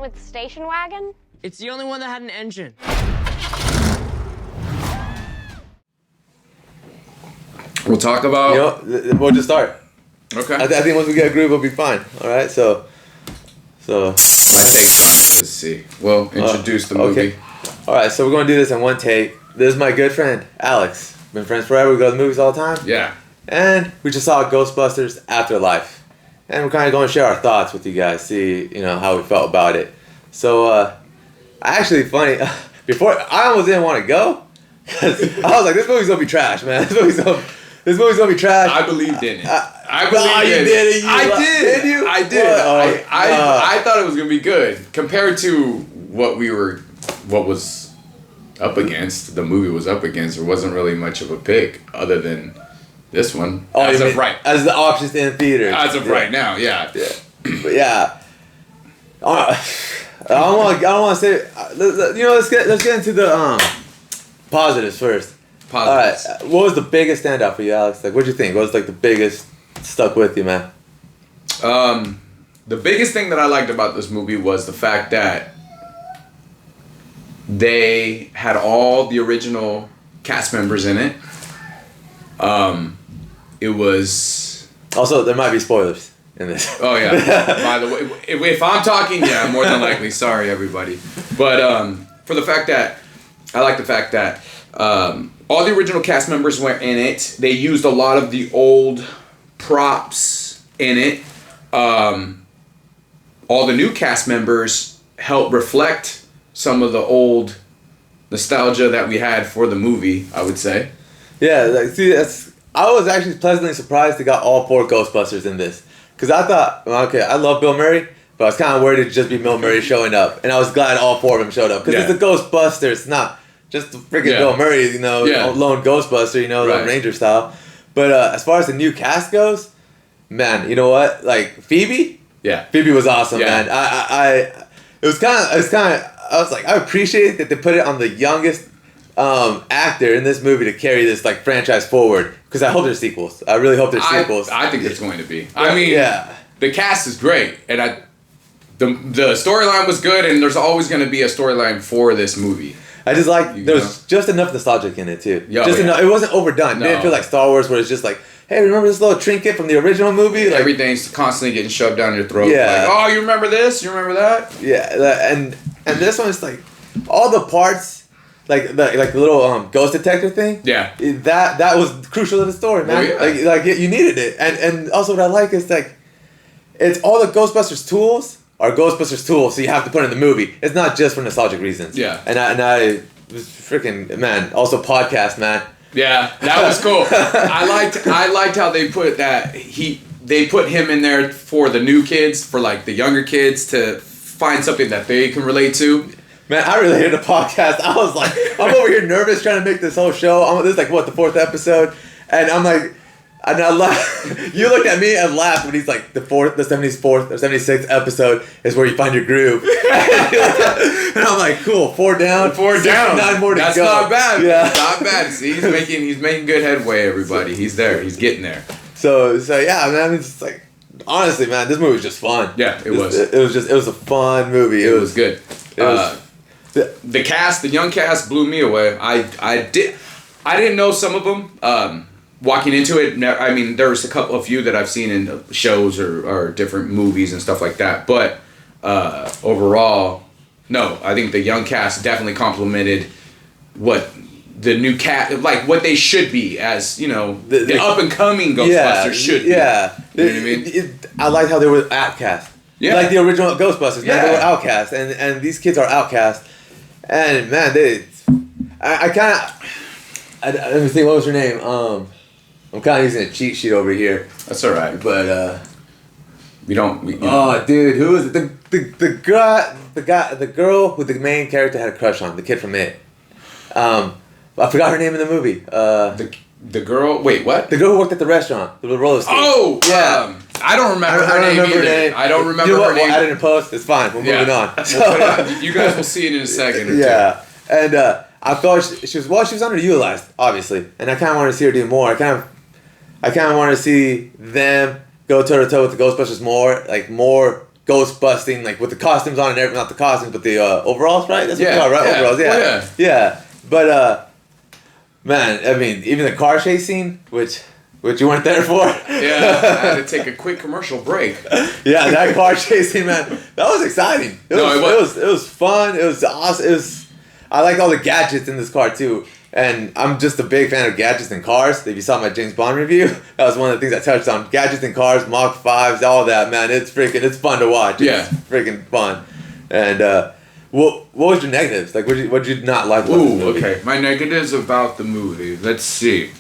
with station wagon? It's the only one that had an engine. We'll talk about... We'll just start. Okay. I think once we get a groove, we'll be fine. All right, so... My take's on. Let's see. We'll introduce the movie. Okay. All right, so we're going to do this in one take. This is my good friend, Alex. Been friends forever. We go to the movies all the time. Yeah. And we just saw Ghostbusters Afterlife. And we're kind of going to share our thoughts with you guys, see, how we felt about it. So, actually, funny, before, I almost didn't want to go. Because I was like, this movie's going to be trash, man. This movie's going to be trash. I believed in it. I believed in it. I did. Did you? I did. I thought it was going to be good. Compared to what was up against, the movie was up against, there wasn't really much of a pick other than this one. As the options in theaters. As of right now, yeah. But yeah. I don't want to say. Let's get into the positives first. Positives. All right. What was the biggest standout for you, Alex? Like, what'd you think? What was like the biggest stuck with you, man? The biggest thing that I liked about this movie was the fact that they had all the original cast members in it. It was... Also, there might be spoilers in this. Oh, yeah. By the way, if I'm talking, yeah, more than likely. Sorry, everybody. But for the fact that... I like the fact that all the original cast members were in it. They used a lot of the old props in it. All the new cast members helped reflect some of the old nostalgia that we had for the movie, I would say. Yeah, I was actually pleasantly surprised they got all 4 Ghostbusters in this. Because I thought, okay, I love Bill Murray, but I was kind of worried it'd just be Bill Murray showing up. And I was glad all 4 of them showed up. Because it's the Ghostbusters, not just the freaking Bill Murray, lone Ghostbuster, Lone Ranger style. But as far as the new cast goes, man, you know what? Like, Phoebe? Yeah. Phoebe was awesome, man. I was like, I appreciate that they put it on the youngest actor in this movie to carry this like franchise forward, because I hope there's sequels. I really hope there's sequels. I think there's going to be. I mean, the cast is great, and the storyline was good, and there's always going to be a storyline for this movie. I just like there's just enough nostalgic in it too. Enough. It wasn't overdone. No. It didn't feel like Star Wars, where it's just like, hey, remember this little trinket from the original movie? Like, everything's constantly getting shoved down your throat. Yeah. Like, oh, you remember this? You remember that? Yeah, and this one is like all the parts, like the little ghost detector thing. Yeah. That was crucial to the story, man. Oh, yeah. Like you needed it, and also what I like is like, it's all the Ghostbusters tools are Ghostbusters tools, so you have to put in the movie. It's not just for nostalgic reasons. Yeah. And I was freaking, man. Also podcast, man. Yeah, that was cool. I liked how they put that they put him in there for the new kids, for like the younger kids to find something that they can relate to. Man, I related to podcast. I was like, I'm over here nervous trying to make this whole show. This is like, the 4th episode? And I'm like, and I laughed. You looked at me and laughed when he's like, the 74th or 76th episode is where you find your groove. And I'm like, cool, 4 down. 9 more to That's go. That's not bad. Yeah. Not bad. See, he's making good headway, everybody. He's there. He's getting there. So yeah, man, it's just like, honestly, man, this movie was just fun. Yeah, it was. It was a fun movie. It was good. The cast, the young cast, blew me away. I didn't know some of them. Walking into it, I mean, there was a few that I've seen in shows or different movies and stuff like that. But overall, no, I think the young cast definitely complemented what the new cast, like what they should be as, the up and coming Ghostbusters should be. Yeah. You know what I mean? I liked how they were outcast. Yeah. Like the original Ghostbusters, man. They were outcast, and these kids are outcast. And man, I kind of, let me think, what was her name? I'm kind of using a cheat sheet over here. That's all right. But oh, dude, who is it? The girl who the main character had a crush on, the kid from It. I forgot her name in the movie. The girl. Wait, what? The girl who worked at the restaurant, the roller skate. Oh, yeah. I don't remember her name either. I don't remember her name. We'll add it in post. It's fine. We're moving on. You guys will see it in a second. Or two. Yeah, and I felt she was underutilized, obviously, and I kind of wanted to see her do more. I kind of wanted to see them go toe to toe with the Ghostbusters more ghost busting, like with the costumes on and everything, not the costumes, but the overalls, right? That's what Yeah, they are, right? yeah. Overalls, yeah. Oh, yeah. Yeah. But, man, I mean, even the car chase scene, which you weren't there for. Yeah, I had to take a quick commercial break. Yeah, that car chase scene, man, that was exciting. It was fun. It was awesome. I like all the gadgets in this car, too. And I'm just a big fan of gadgets in cars. If you saw my James Bond review, that was one of the things I touched on. Gadgets in cars, Mach 5s, all that, man. It's fun to watch. It's freaking fun. And what was your negatives? Like, what did you not like about this movie? Okay. My negatives about the movie. Let's see.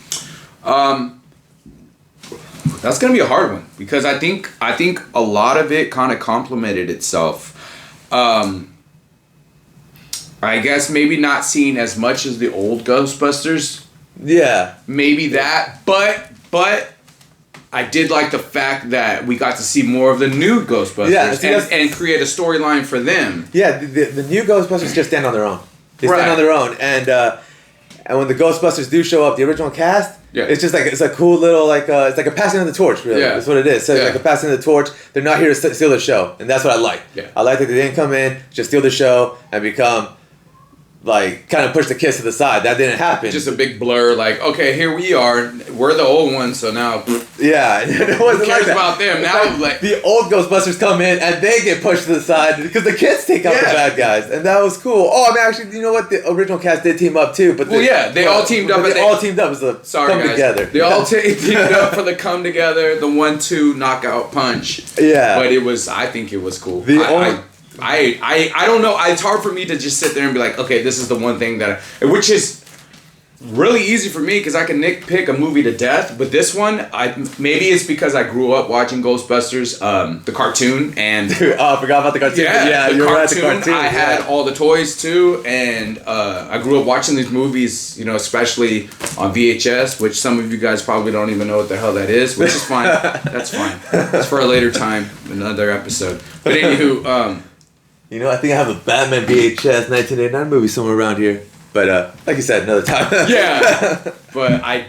That's gonna be a hard one because I think a lot of it kind of complemented itself. I guess maybe not seeing as much as the old Ghostbusters. Yeah. Maybe that, but I did like the fact that we got to see more of the new Ghostbusters and create a storyline for them. Yeah, the new Ghostbusters just stand on their own. They stand on their own, and when the Ghostbusters do show up, the original cast, it's just like it's a cool little it's like a passing of the torch, really. Yeah. That's what it is. So it's like a passing of the torch. They're not here to steal the show, and that's what I like. Yeah. I like that they didn't come in, just steal the show, and become like kind of push the kids to the side. That didn't happen. Just a big blur. Like, okay, here we are. We're the old ones, so now. Yeah, it wasn't who cares about them now? Like the old Ghostbusters come in and they get pushed to the side because the kids take out the bad guys, and that was cool. Oh, I mean, actually, you know what? The original cast did team up too, but they all teamed up. They all teamed up as a come together. They all teamed up for the come together, the 1-2 knockout punch. Yeah, but it was. I think it was cool. I don't know. It's hard for me to just sit there and be like, okay, this is the one thing which is really easy for me because I can nitpick a movie to death. But this one, maybe it's because I grew up watching Ghostbusters, the cartoon, and I forgot about the cartoon. Yeah, the cartoon. I had all the toys too, and I grew up watching these movies. You know, especially on VHS, which some of you guys probably don't even know what the hell that is, which is fine. That's fine. It's for a later time, another episode. But anywho. You know, I think I have a Batman VHS 1989 movie somewhere around here. But, like you said, another time. Yeah. But I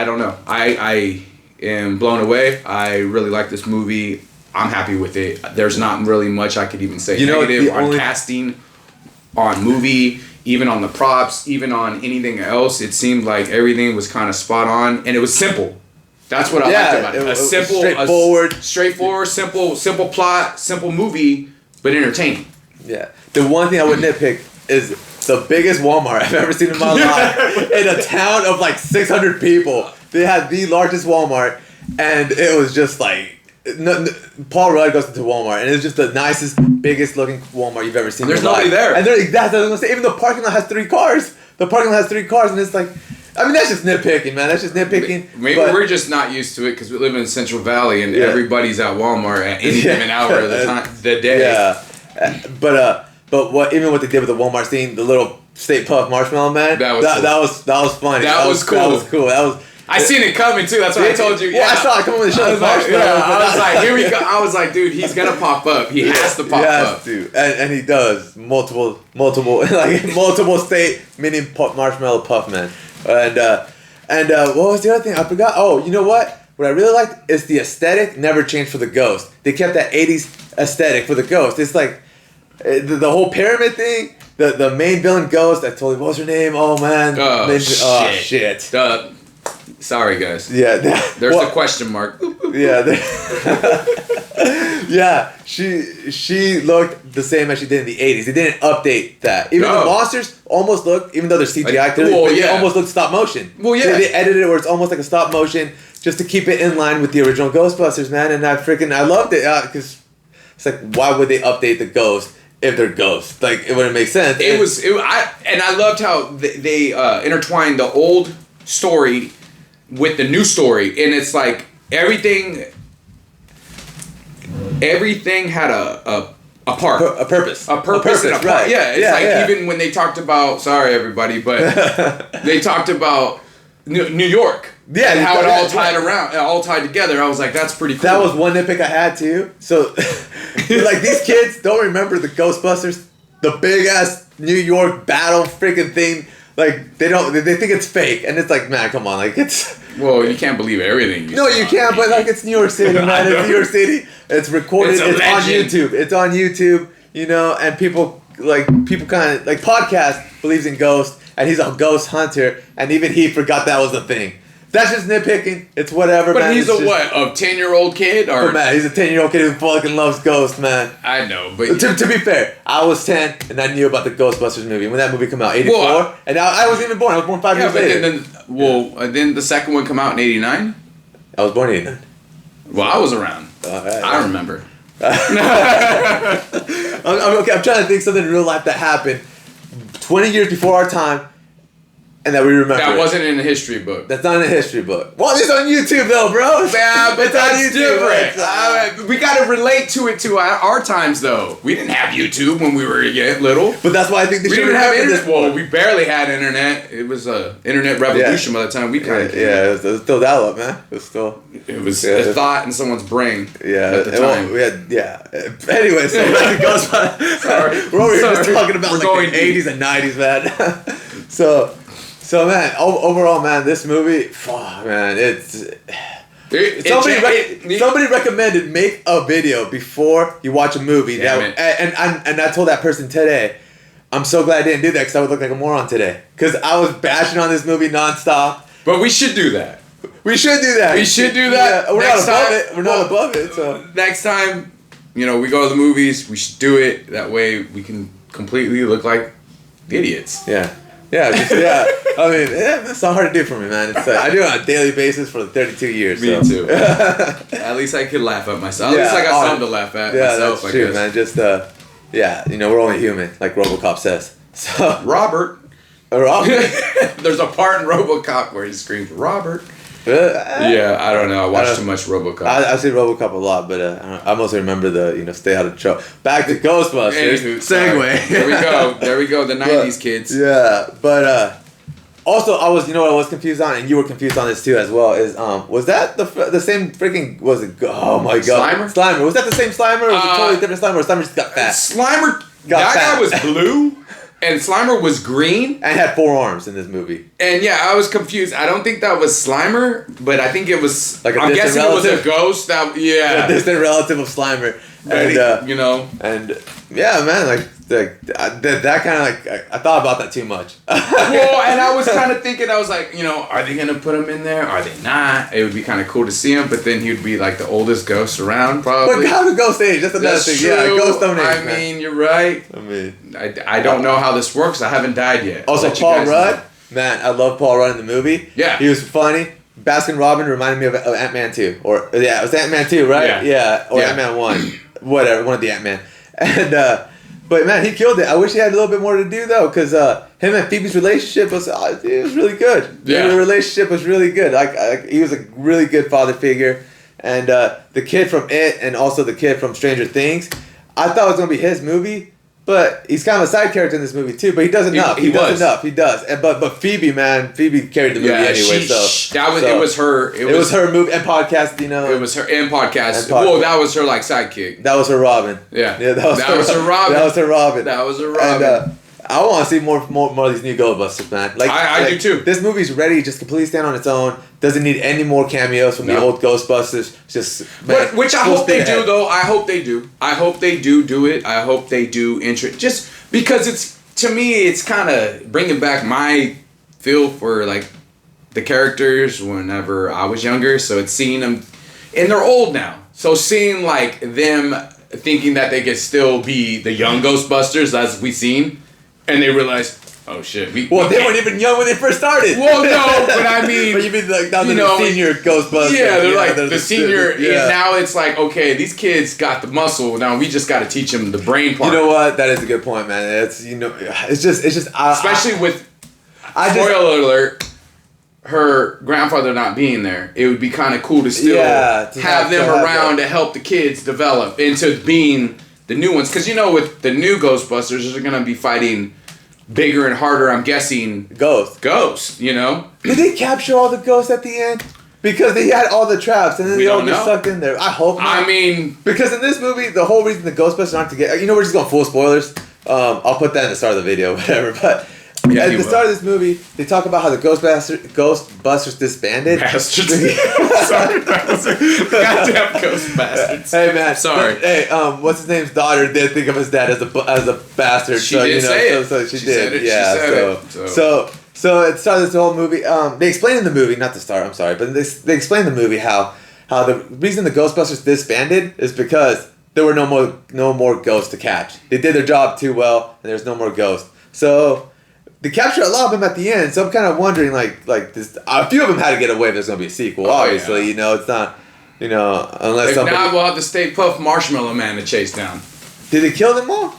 don't know. I am blown away. I really like this movie. I'm happy with it. There's not really much I could even say negative on casting, on movie, even on the props, even on anything else. It seemed like everything was kind of spot on. And it was simple. That's what I liked about it. A simple, straightforward, simple plot, simple movie. But entertaining. Yeah. The one thing I would nitpick is the biggest Walmart I've ever seen in my life. In a town of like 600 people. They had the largest Walmart. And it was just like... Paul Rudd goes into Walmart. And it's just the nicest, biggest looking Walmart you've ever seen in your life. There's nobody there. And that's what I was going to say. Even the parking lot has 3 cars. The parking lot has 3 cars. And it's like... I mean, that's just nitpicking, man. That's just nitpicking. Maybe we're just not used to it because we live in Central Valley and everybody's at Walmart at any given hour of the day. Yeah, but what they did with the Walmart scene, the little Stay Puft Marshmallow Man, that was funny. That was cool. That was cool. I seen it coming too. That's what I told you. Yeah, I saw it coming with the show. I was like, here we go. I was like, dude, he's gonna pop up. He has to pop up. To. And he does multiple state mini marshmallow puff man. And what was the other thing? I forgot. Oh, you know what? What I really liked is the aesthetic never changed for the Ghost. They kept that 80s aesthetic for the Ghost. It's like the whole pyramid thing. The main villain Ghost. I told you, what was her name? Oh man. Shit. Sorry guys. Yeah. There's a question mark. Yeah. Yeah. She looked the same as she did in the 80s. They didn't update that. Even the monsters almost look, even though they're CGI, they almost look stop motion. Well, yeah. They edited it where it's almost like a stop motion just to keep it in line with the original Ghostbusters, man. And I loved it because it's like, why would they update the Ghost if they're ghosts? Like, it wouldn't make sense. I loved how they intertwined the old story with the new story, and it's like everything had a part, a purpose, and a part. Right. Yeah, it's even when they talked about, sorry everybody, but they talked about New York. Yeah, and how it all all tied together. I was like, that's pretty cool. That was one nitpick I had too. So, like, these kids don't remember the Ghostbusters, the big ass New York battle freaking thing. Like, they think it's fake, and it's like, man, come on, like, it's Well, you can't believe everything. No, you can't. But like, it's New York City, man. It's New York City. It's recorded. It's on YouTube. It's on YouTube. You know, and people kind of like podcast believes in ghosts, and he's a ghost hunter, and even he forgot that was a thing. That's just nitpicking. It's whatever, but man. He's a 10-year-old kid? Or? But man, he's a 10-year-old kid who fucking loves ghosts, man. I know, but... To be fair, I was 10, and I knew about the Ghostbusters movie. When that movie came out, 84, and I wasn't even born. I was born 5 years later. Then the second one come out in 89? I was born in 89. Well, I was around. Right. I remember. I'm trying to think something in real life that happened 20 years before our time, and that we remember. That wasn't in the history book. That's not in the history book. Well, it's on YouTube though, bro. Yeah, but that's different. Different. We got to relate to it to our times, though. We didn't have YouTube when we were little. But that's why I think we didn't have internet. Well, we barely had internet. It was a internet revolution by the time we kind of came. Yeah, it was still dial up, man. It was a thought in someone's brain. Yeah, at the time. Anyway, so back to Ghostbusters. Sorry, we're over here just talking about like the 80s and 90s, man. So man, overall, man, this movie, man, somebody recommended make a video before you watch a movie. And I told that person today, I'm so glad I didn't do that because I would look like a moron today. Because I was bashing on this movie nonstop. But we should do that. We should do that. Yeah, we're not above it. We're not above it. So next time, we go to the movies, we should do it. That way we can completely look like idiots. Yeah. I mean, it's not hard to do for me, man. I do it on a daily basis for 32 years. Me too. At least I could laugh at myself. At least I got something to laugh at myself. That's true, man. Just, we're only human, like RoboCop says. So Robert. There's a part in RoboCop where he screams, Robert. I don't know. I watched too much RoboCop. I see RoboCop a lot, but I mostly remember the stay out of trouble. Back to Ghostbusters. Segue. There we go. The 90s kids. Yeah, but also I was confused on, and you were confused on this too as well. Is was that the same freaking oh my god Slimer? Was that the same Slimer? Or was it a totally different Slimer? Or Slimer just got fat? That guy was blue. And Slimer was green. And had 4 arms in this movie. And I was confused. I don't think that was Slimer, but I think it was... I'm guessing relative. It was a ghost. A distant relative of Slimer. And yeah, man, that kind of I thought about that too much. Well, and I was kind of thinking, I was like, are they going to put him in there? Are they not? It would be kind of cool to see him, but then he'd be like the oldest ghost around, probably. But how the ghost age? That's another thing. True. Yeah, ghost don't age. I mean, you're right. I don't know how this works. I haven't died yet. Also, Paul Rudd. Man, I love Paul Rudd in the movie. Yeah. He was funny. Baskin Robin reminded me of Ant-Man 2. Or, it was Ant-Man 2, right? Yeah. Or Ant-Man 1. Whatever, one of the Ant-Man. And, but man, he killed it. I wish he had a little bit more to do, though, because him and Phoebe's relationship was really good. Yeah. The relationship was really good. He was a really good father figure. And the kid from It and also the kid from Stranger Things, I thought it was going to be his movie. But he's kind of a side character in this movie too. But he does enough. He does enough. He does. But Phoebe, man, Phoebe carried the movie anyway. It was her. It was her movie and podcast. It was her and podcast. Well, that was her sidekick. That was her Robin. Yeah. That was her Robin. That was her Robin. And, I want to see more of these new Ghostbusters, man. I do too. This movie's ready, just completely stand on its own. Doesn't need any more cameos from the old Ghostbusters. Which I hope they do, though. I hope they do. I hope they do it. I hope they do just because to me it's kind of bringing back my feel for the characters whenever I was younger. So it's seeing them, and they're old now. So seeing them thinking that they could still be the young Ghostbusters as we seen. And they realized, oh shit. They weren't even young when they first started. Well, no, but I mean. But you mean now they're the senior Ghostbusters. Yeah, they're the senior. Yeah. Now it's okay, these kids got the muscle. Now we just got to teach them the brain part. You know what? That is a good point, man. It's just. Especially with. Spoiler alert. Her grandfather not being there, it would be kind of cool to still have them around to help the kids develop into being the new ones. Because with the new Ghostbusters, they're going to be fighting bigger and harder, I'm guessing. Ghosts, Did they capture all the ghosts at the end? Because they had all the traps and then they all just sucked in there. I hope not. I mean... Because in this movie, the whole reason the Ghostbusters aren't together... we're just going full spoilers. I'll put that in the start of the video, whatever. But Yeah, at he the will. start of this movie, they talk about how the Ghostbusters disbanded. Bastards. Sorry, goddamn ghost bastards. Hey man, Sorry. Hey, what's his name's daughter did think of his dad as a bastard. She did say it. So she She did. said it. She Yeah. said So it started this whole movie. They explain in the movie, not the start. I'm sorry, but they explain in the movie how the reason the Ghostbusters disbanded is because there were no more ghosts to catch. They did their job too well, and there's no more ghosts. So they captured a lot of them at the end. So I'm kind of wondering, like this. A few of them had to get away if there's gonna be a sequel. Obviously, yeah. It's not. Unless If somebody not, we'll have the Stay Puft Marshmallow Man to chase down. did they kill them all.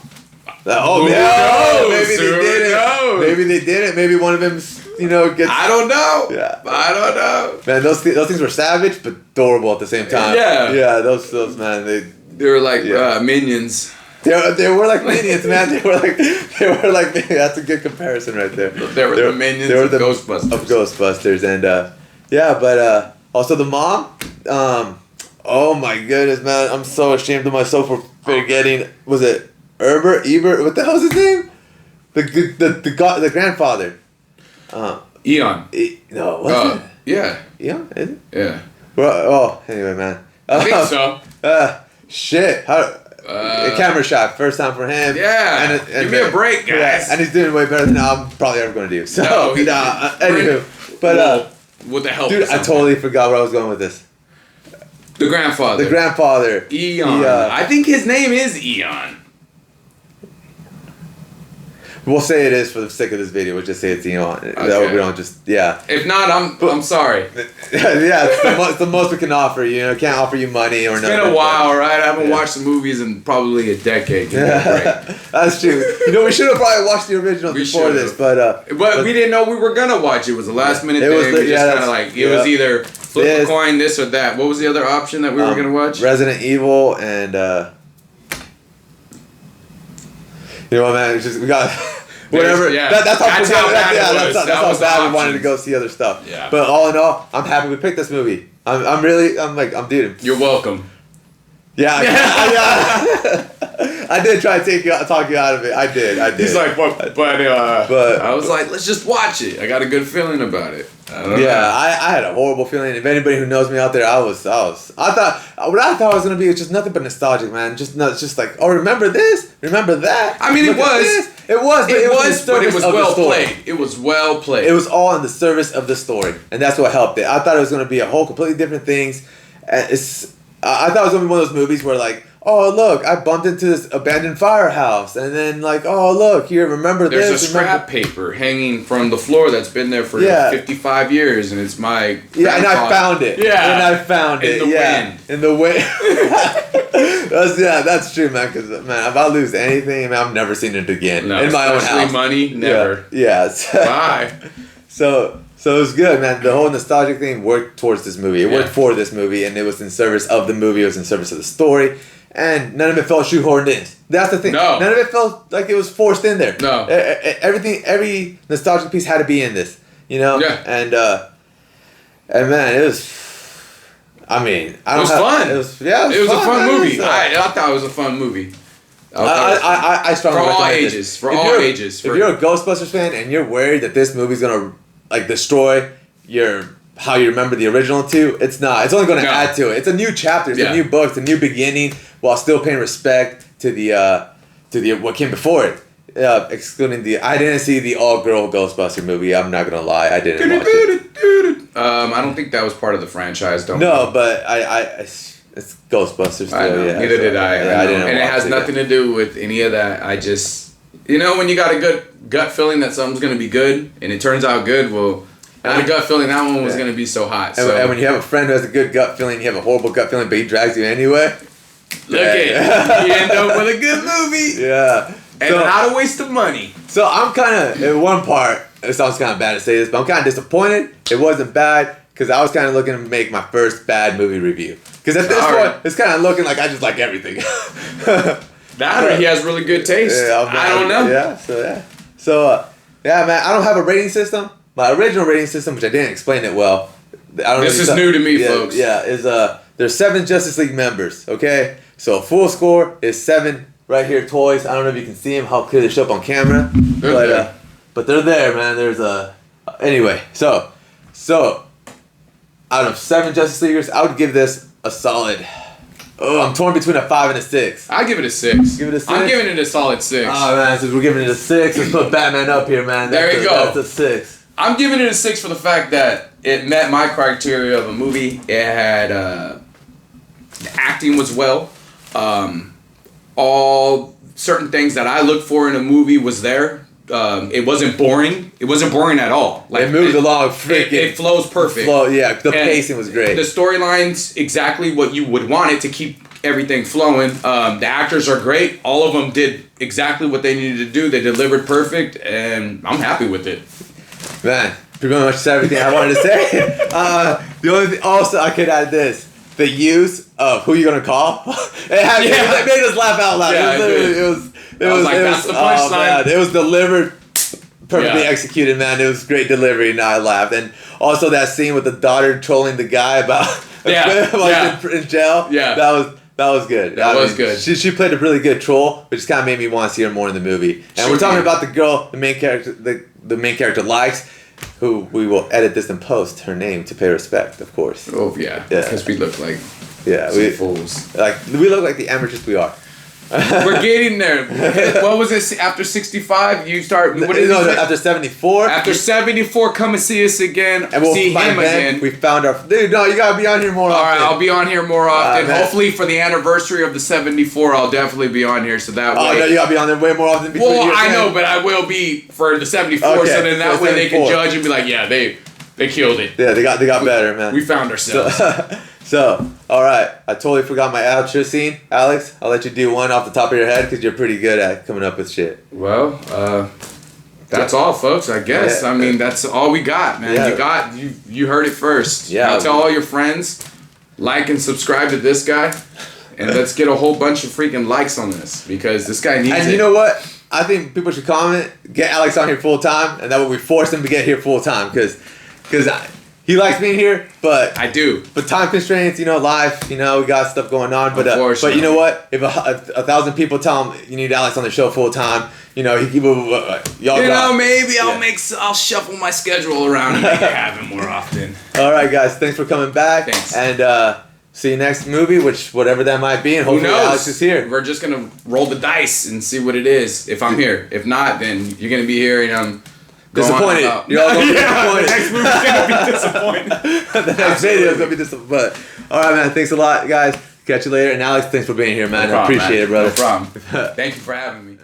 Oh, Who no! knows? Maybe they Who didn't. knows? Maybe they didn't. Maybe one of them, gets. I don't know. Yeah. I don't know. Man, those things were savage but adorable at the same time. Yeah. Yeah, those man, They were like Yeah. minions. they were like minions, man. They were like that's a good comparison right there. They were the minions of Ghostbusters. Of Ghostbusters, and but also the mom. Oh my goodness, man! I'm so ashamed of myself for forgetting. Was it Ebert? What the hell's his name? The grandfather. Eon. No, what's it? Yeah. Eon? Is it? Yeah. Well, anyway, man. I think so. Shit. A camera shot, first time for him. Yeah. And Give me a break, guys. Yeah, and he's doing way better than I'm probably ever going to do. So, No, anywho. But, with the help dude, of I something. totally forgot where I was going with this. The grandfather. The grandfather. Eon. I think his name is Eon. We'll say it is for the sake of this video. We'll just say it's Eon. That way we don't just, yeah. If not, I'm sorry. Yeah, it's the most we can offer you. Can't offer you money or nothing. It's been a while, right? I haven't watched the movies in probably a decade. Give me a break. That's true. We should have probably watched the original before this, but we didn't know we were gonna watch it. It was a last minute It was thing. the- We just yeah, kind of that's- like it was either flip a This- coin, this or that. What was the other option that we were gonna watch? Resident Evil and you know what, man? It's just we got whatever. Yeah. That's how bad it was. That's That how was the bad we wanted options. to go see other stuff. Yeah. But all in all, I'm happy we picked this movie. I'm dude. You're welcome. Yeah. I did try to talk you out of it. I did. He's like, but But- I was like, let's just watch it. I got a good feeling about it. I don't know. Yeah, I had a horrible feeling. If anybody who knows me out there, I thought what I thought it was gonna be was just nothing but nostalgic, man. It's just like, oh, remember this, remember that. I mean, Look it at was. this. It was, but it was, but it was well story. played. It was well played. It was all in the service of the story, and that's what helped it. I thought it was gonna be a whole completely different things. I thought it was gonna be one of those movies where like, oh look, I bumped into this abandoned firehouse, and then like, oh look, here, remember There's this. a scrap paper hanging from the floor that's been there for 55 years, and it's my Yeah, and I grandfather. found it. Yeah, and I found it. In the wind. In the wind. That's true, man. Because man, if I lose anything, man, I've never seen it again No, in my own especially house. money, never. Yeah. Bye. So it was good, man. The whole nostalgic thing worked towards this movie. It worked for this movie, and it was in service of the movie. It was in service of the story. And none of it felt shoehorned in. That's the thing. No. None of it felt like it was forced in there. No. Every nostalgic piece had to be in this. Yeah. And man, it was. I mean, It was fun. It was a fun man. movie. So- I thought it was a fun movie. I strongly For all recommend this. ages. For If all you're- ages. If you're a Ghostbusters fan and you're worried that this movie's gonna like destroy how you remember the original two, it's not. It's only gonna No. add to it. It's a new chapter. It's Yeah. a new book. It's a new beginning, while still paying respect to the what came before it. Excluding I didn't see the all-girl Ghostbuster movie. I'm not gonna lie, I didn't watch it. I don't think that was part of the franchise. No, but it's Ghostbusters still. I know. Yeah, Neither so, did I. Yeah, I didn't. And it watch has nothing to do with any of that. I just, when you got a good gut feeling that something's gonna be good, and it turns out good, well, I had a gut feeling that one was gonna be so hot. And, So and when you have a friend who has a good gut feeling, you have a horrible gut feeling, but he drags you anyway. look at you end up with a good movie. Yeah. And not a waste of money. So I'm kind of, in one part, it sounds kind of bad to say this, but I'm kind of disappointed. It wasn't bad, because I was kind of looking to make my first bad movie review. Because at this point, it's kind of looking like I just like everything. That or he has really good taste. Yeah, I don't know. Yeah, So, yeah, man, I don't have a rating system. My original rating system, which I didn't explain it well. This is new to me, folks. Yeah, there's 7 Justice League members, okay? So a full score is 7 right here, toys. I don't know if you can see them, how clear they show up on camera. But but they're there, man. There's a anyway. So out of 7 Justice Leaguers, I would give this a solid. Oh, I'm torn between a 5 and a 6. I give it a 6. Give it a 6. I'm giving it a solid 6. Oh man, since we're giving it a 6, let's put Batman up here, man. There you go. That's a 6. I'm giving it a 6 for the fact that it met my criteria of a movie. It had the acting was well. All certain things that I look for in a movie was there. It wasn't boring. It wasn't boring at all. Like it moved along freaking. It flows perfect. The pacing was great. The storyline's exactly what you would want it to keep everything flowing. The actors are great. All of them did exactly what they needed to do. They delivered perfect, and I'm happy with it. Man, pretty much said everything I wanted to say. The only thing also I could add this. The use of who you gonna call. It made us laugh out loud. Yeah, it was that's the punchline. It was delivered perfectly executed, man. It was great delivery, and I laughed. And also that scene with the daughter trolling the guy about in jail. Yeah, that was good. That was good. She played a really good troll, which kind of made me want to see her more in the movie. And we're talking about the girl, the main character, the main character likes. Who we will edit this and post her name to pay respect, of course. Oh yeah, because we look like we fools. Like we look like the amateurs we are. We're getting there. What was it? After 65, you start. What is it? After 74. After 74, come and see us again. And we'll see him again. We found our dude. No, you gotta be on here more often. All right, I'll be on here more often. Hopefully, for the anniversary of the 74, I'll definitely be on here. So that way. Oh no, you gotta be on there way more often. Well, I know, but I will be for the 74. Okay, so then that way they can judge and be like, yeah, they killed it. Yeah, they got better, man. We found ourselves. So, all right. I totally forgot my outro scene. Alex, I'll let you do one off the top of your head because you're pretty good at coming up with shit. Well, that's all, folks. I guess. I mean, that's all we got, man. Yeah. You heard it first. Yeah. Now tell all your friends, like and subscribe to this guy, and let's get a whole bunch of freaking likes on this because this guy needs it. And you know what? I think people should comment, get Alex on here full time, and that way we force him to get here full time because he likes being here, but I do. But time constraints, life, we got stuff going on. But you know what? If 1,000 people tell him you need Alex on the show full time, maybe I'll shuffle my schedule around and make it happen more often. All right, guys, thanks for coming back. Thanks. And see you next movie, whatever that might be, and hopefully Alex is here. We're just gonna roll the dice and see what it is. If I'm here, if not, then you're gonna be here and I'm. Disappointed. You're all going to be disappointed. The next movie's going to be disappointed. The next video is going to be disappointed. But, all right, man. Thanks a lot, guys. Catch you later. And Alex, thanks for being here, man. I appreciate it, brother. No problem. Thank you for having me.